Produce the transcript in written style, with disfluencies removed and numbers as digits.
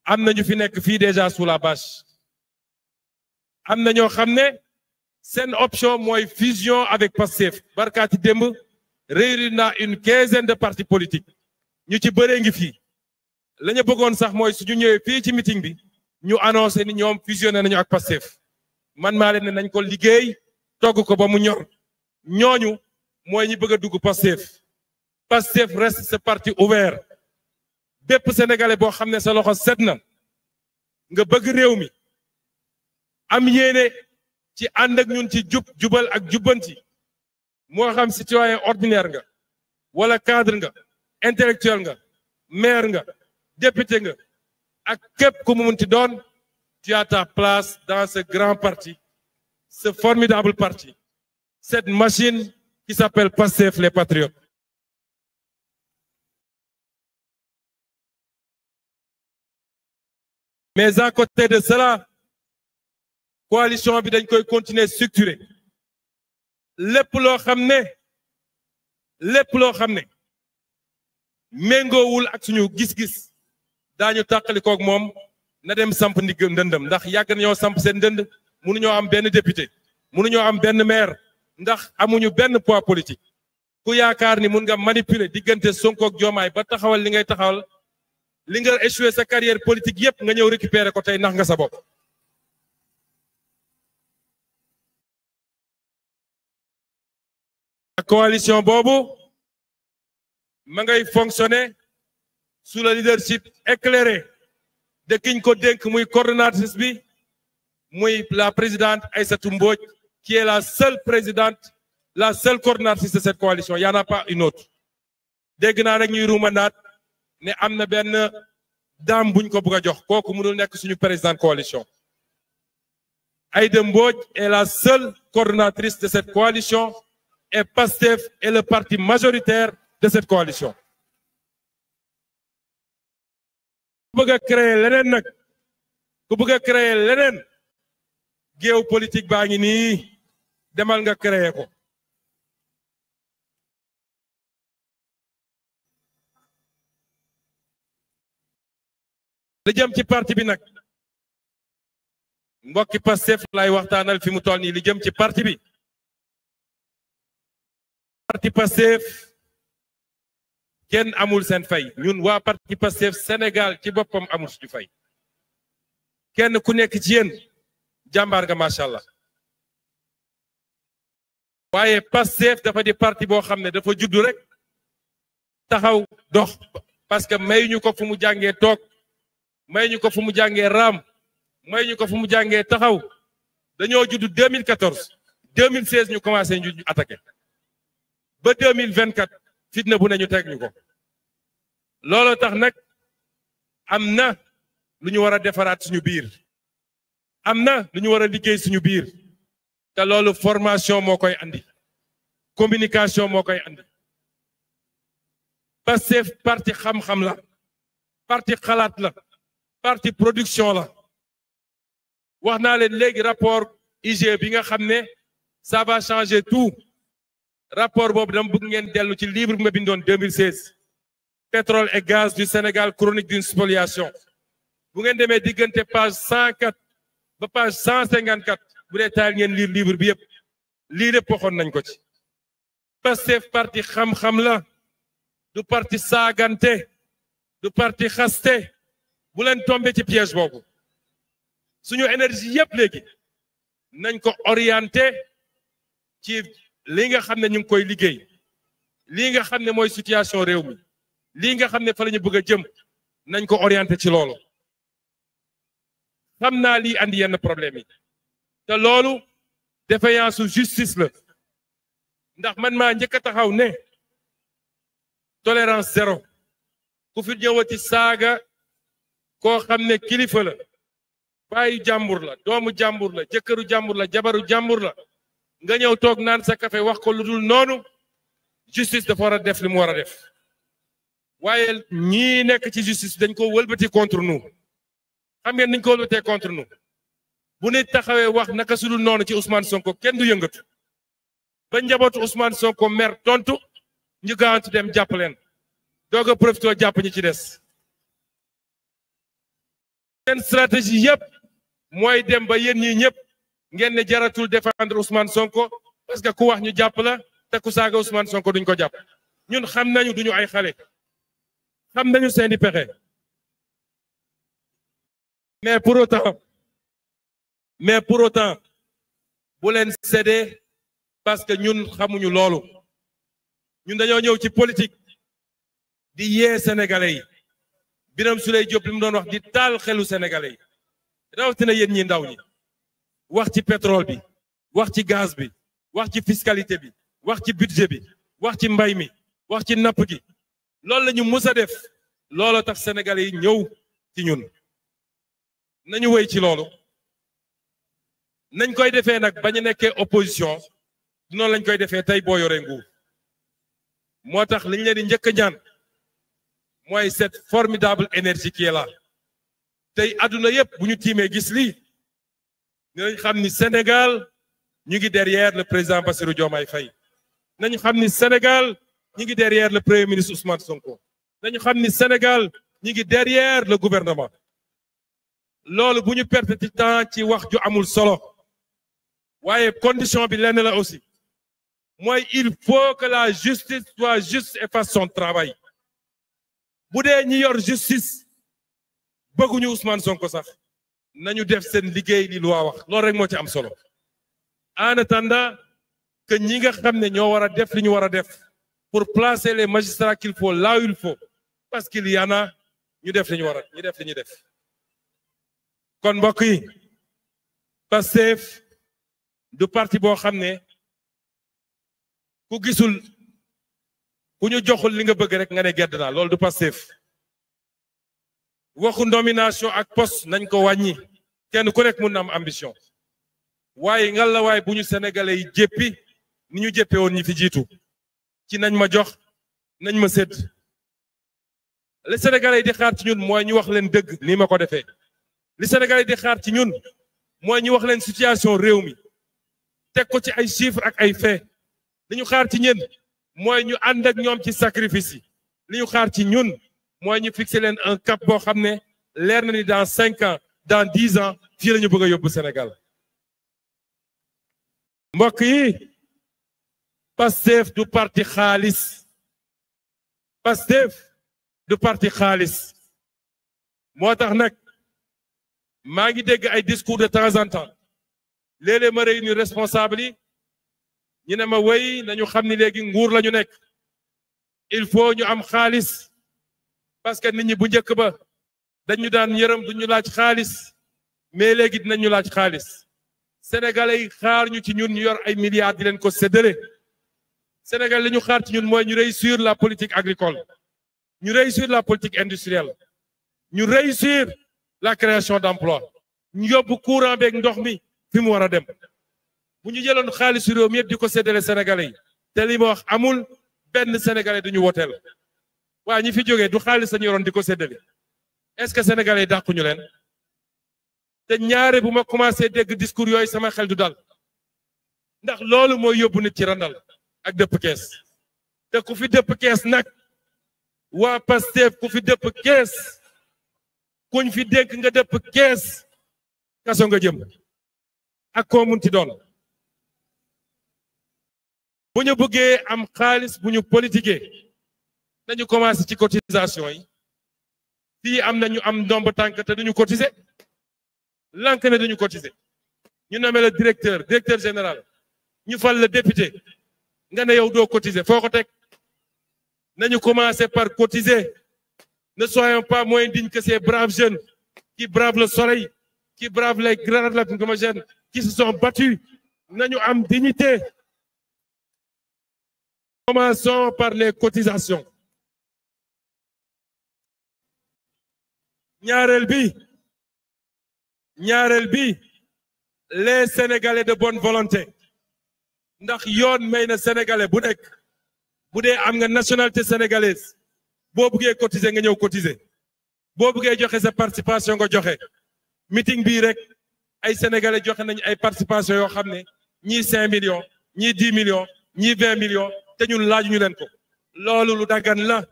am na ñu fi nekk fii déjà sous la bâche am na ñoo xam ne seen option mooy fusion avec Pastef barkaati démb réunir na une quinzaine de partis politiques ñu ci bëree ngi fii la ñu bëggoon sax mooy suñu ñëwee fii ci meeting bi ñu annoncé ni ñoom fusionné nañu ak Pastef man maa leen ne nañ ko liggéey togg ko ba mu ñor ñooñu mooy ñi bëgg a dugg Pastef. Pastef reste ce parti ouvert bépp sénégalais boo xam ne sa loxo set na nga bëgg réew mi am yéene ci ànd ak ñun ci jubal ak jubbanti moo xam citoyen ordinaire nga wala cadre nga intellectuel nga maire nga député nga ak képp ku mu munti doon tu as ta place dans ce grand parti ce formidable parti cette machine qui s'appelle Pastef les Patriotes. Mais à côté de cela coalition bi dañ koy continuer structurer lépp loo xam ne méngoowul ak suñu gis-gis daañu tàqalikoog moom na dem samp ndigg ndëndëm ndax yàgg nañoo samp seen ndënd mënuñoo am benn député mënuñoo am benn maire ndax amuñu benn poids politique ku yaakaar ni mun nga manipuler diggante Sonko ak Diomaye ba taxawal li ngay taxawal li nga échoué sa carrière politique yépp nga ñëw récupérer ko tey nax nga sa bopp. La coalition boobu ma ngay fonctionner sous le leadership éclairé de kiñ ko dénk muy coordonnatrice bi muy la présidente Aïssatou Mbodj qui est la seule présidente la seule coordonnatrice de cette coalition il y en a pas une autre dégg naa rek ñuy ruumandaat ne am na benn dame buñ ko bëgg a jox kooku mënul nekk suñu président coalition Aïda Mbodj est la seule coordonnatrice de cette coalition et Pastef est le parti majoritaire de cette coalition. ku bëgg a créer leneen nag ku bëgg a créer leneen géew politique baa ngi nii demal nga créer ko. li jëm ci parti bi nag mbokki Pastef lay waxtaanal fi mu toll nii li jëm ci parti bi. parti Pastef kenn amul seen fay ñun waa parti Pastef Sénégal ci boppam amul suñu fay kenn ku nekk ci yéen jàmbaar nga macha allah waaye Pastef dafa di parti boo xam ne dafa juddu rek taxaw dox parce que mayuñu ko fu mu jàngee toog mayuñu ko fu mu jàngee raam mayuñu ko fu mu jàngee taxaw dañoo juddu 2014 2016 ñu commencé ñu attaqué ba 2024 fitna bu ne ñu teg ñu ko looloo tax nag am na lu ñu war a defaraat suñu biir am na lu ñu war a liggéey suñu biir te loolu formation moo koy andi communication moo koy andi Pastef parti xam-xam la parti xalaat la parti production la wax naa leen léegi rapport IG bi nga xam ne ça va changer tout rapport boobu dama bëgg ngeen dellu ci livre bi ma bindoon 2016 pétrole et gaz du Sénégal chronique d'une spoliation bu ngeen demee diggante page 104 ba page 154 bu dee taal ngeen lire livre bi yëpp lii lépp waxoon nañ ko ci. Pastef parti xam-xam la du parti saagante du parti xaste bu leen tombé ci piège boobu suñu énergie yëpp léegi nañ ko orienté ci lii nga xam ne ñu ngi koy liggéey lii nga xam ne mooy situation réew mi lii nga xam ne fa la ñu bëgg a jëm nañ ko orienté ci loolu xam naa lii andi yenn problème yi te loolu défaillance su justice la ndax man maa njëkk a taxaw ne tolérance zéro ku fi ñëwati saaga koo xam ne kilifa la baayu jàmbur la doomu jàmbur la jëkkëru jàmbur la jabaru jàmbur la nga ñëw toog naan sa café wax ko lu dul noonu justice dafa war a def li mu war a def waaye ñii nekk ci justice dañ ko wëlbati contre nous xam ngeen niñ ko wëlbatee contre nous bu nit taxawee wax naka su dul noonu ci Ousmane Sonko kenn du yëngatu ba njabootu Ousmane Sonko mer tontu ñu gaawantu dem jàpp leen doog a profité jàpp ñi ci des seen stratégie yëpp mooy dem ba yéen ñii ñëpp ngeen ne jaratul défendre Ousmane Sonko parce que ku wax ñu jàpp la te ku saaga Ousmane Sonko duñ ko jàpp ñun xam nañu duñu ay xale xam nañu seeni pexe mais pour autant bu leen céder parce que ñun xamuñu loolu ñun dañoo ñëw ci politique di yee sénégalais yi Birame Souleye Diop li mu doon wax di taal xelu sénégalais yi rawatina yéen ñi ndaw ñi wax ci pétrole bi wax ci gaz bi wax ci fiscalité bi wax ci budget bi wax ci mbay mi wax ci napp gi loolu la ñu mus a def looloo tax sénégalais yi ñëw ci ñun nañu wéy ci loolu nañ koy defee nag bañu nekkee opposition noonu lañ koy defee tey boo yoree nguur moo tax liñ leen di njëkk a ñaan mooy cette formidable énergie qui est là tey adduna yépp bu ñu tiimee gis lii dinañ xam ni Sénégal ñu ngi derrière le président Bassirou Diomaye Faye nañu xam ni Sénégal ñu ngi derrière le premier ministre Ousmane Sonko nañu xam ni Sénégal ñu ngi derrière le gouvernement loolu bu ñu perte ci temps ci wax ju amul solo waaye condition bi lenn la aussi mooy il faut que la justice soit juste et fasse son travail bu dee ñi yor justice bëgguñu Ousmane Sonko sax nañu def seen liggéey li loi wax loolu rek moo ci am solo en attendant que ñi nga xam ne ñoo war a def li ñu war a def pour placer les magistrats qu'il faut là où il faut parce qu'il y en a ñu def li ñu war a ñu def li ñu def kon mbokk yi Pastef du parti boo xam ne ku gisul ku ñu joxul li nga bëgg rek nga ne gedd naa loolu du Pastef waxu nomination ak poste nañ ko wàññi kenn ku nekk mun na am ambition waaye ngal la waaye bu ñu sénégalais yi jéppi ni ñu jéppe woon ñi fi jiitu ci nañ ma jox nañ ma sédd li sénégalais yi di xaar ci ñun mooy ñu wax leen dëgg nii ma ko defee li sénégalais yi di xaar ci ñun mooy ñu wax leen situation réew mi teg ko ci ay chiffres ak ay faits li ñu xaar ci ñun mooy ñu ànd ak ñoom ci sacrifice yi li ñu xaar ci ñun mooy ñu fixer leen un cap boo xam ne leer na ni dans 5 ans dans 10 ans fii la ñu bëgg a yóbbu Sénégal mbokk yi Pastef du parti xaalis Pastef du parti xaalis moo tax nag maa ngi dégg ay discours de temps en temps léeg-léeg ma réunir responsable yi ñu ne ma wéy nañu xam ni léegi nguur la ñu nekk il faut ñu am xaalis parce que nit ñi bu njëkk ba dañu daan yërëm duñu laaj xaalis mais léegi dinañu laaj xaalis sénégalais yi xaar ñu ci ñun ñu yor ay milliards di leen ko séddale sénégalais li ñu xaar ci ñun mooy ñu réussir la politique agricole ñu réussir la politique industrielle ñu réussir la création d'emploi ñu yóbbu courant beeg ndox mi fi mu war a dem bu ñu jëloon xaalisu réew mi yëpp di ko séddale sénégalais yi te li ma wax amul benn sénégalais duñu woteel waaye ñi fi jógee du xaalis sañu yoroon di ko séddale est-ce que sénégalais yi dàquñu leen te ñaare bu ma commencé dégg discours yooyu sama xel du dal ndax loolu mooy yóbbu nit ci randal ak dëpp kees te ku fi dëpp kees nag waa Pastef ku fi dëpp kees kuñ fi dénk nga dëpp kees kaso nga jëm ak koo munti doon bu ñu bëggee am xaalis bu ñu politiquer nañu commencé ci cotisation yi fii am na ñu am ndomb tànk te duñu cotiser lank ne duñu cotiser ñu nommé le directeur général ñu fal le député nga ne yow doo cotiser foo ko teg nañu commencé par cotiser ne soyons pas moins dignes que ces braves jeunes qui bravent le soleil qui bravent les grenades lacrymogènes qui se sont battus nañu am dignité. Commençons par les cotisations. ñaareel bi les Sénégalais de bonne volonté ndax yoon may na Sénégalais bu nekk bu dee am nga nationalité sénégalaise boo buggee cotiser nga ñëw cotiser boo buggee joxe sa participation nga joxe meeting bii rek ay Sénégalais joxe nañ ay participation yoo xam ne ñii 5 millions ñii 10 millions ñii 20 millions te ñun laajuñu leen ko loolu lu daggan la